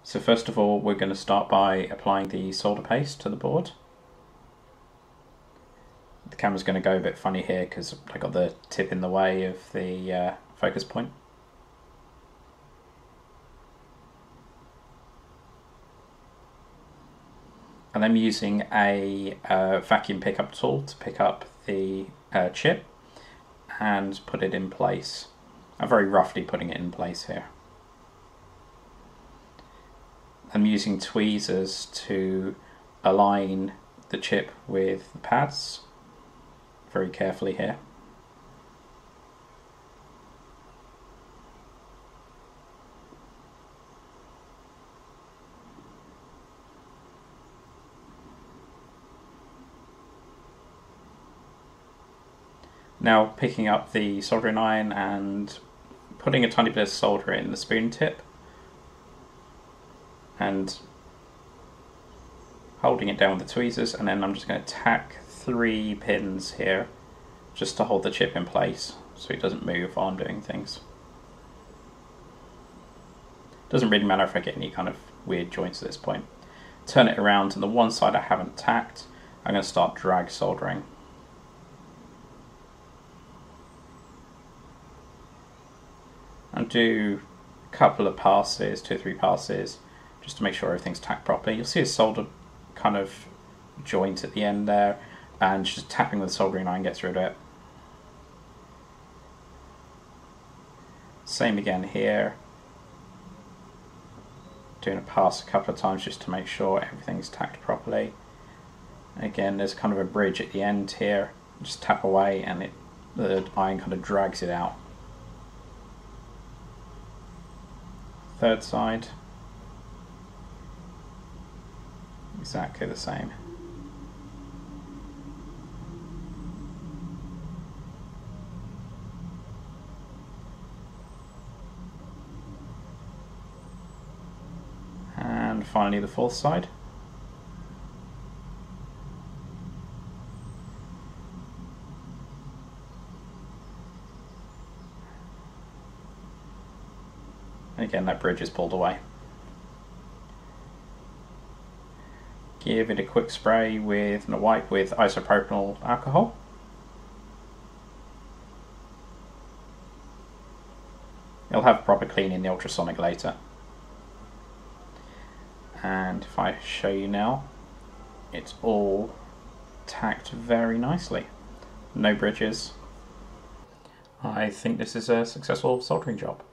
So first of all, we're going to start by applying the solder paste to the board. The camera's going to go a bit funny here because I got the tip in the way of the focus point. And I'm using a vacuum pickup tool to pick up the chip and put it in place. I'm very roughly putting it in place here. I'm using tweezers to align the chip with the pads very carefully here. Now picking up the soldering iron and putting a tiny bit of solder in the spoon tip and holding it down with the tweezers, and then I'm just going to tack 3 pins here just to hold the chip in place so it doesn't move while I'm doing things. Doesn't really matter if I get any kind of weird joints at this point. Turn it around, and the one side I haven't tacked, I'm going to start drag soldering. And do a couple of passes, 2 or 3 passes, just to make sure everything's tacked properly. You'll see a solder kind of joint at the end there, and just tapping with the soldering iron gets rid of it. Same again here. Doing a pass a couple of times just to make sure everything's tacked properly. Again, there's kind of a bridge at the end here. Just tap away and the iron kind of drags it out. Third side. Exactly the same. And finally the fourth side. And again, that bridge is pulled away. Give it a quick spray with a wipe with isopropyl alcohol. You'll have proper clean in the ultrasonic later. And if I show you now, it's all tacked very nicely. No bridges. I think this is a successful soldering job.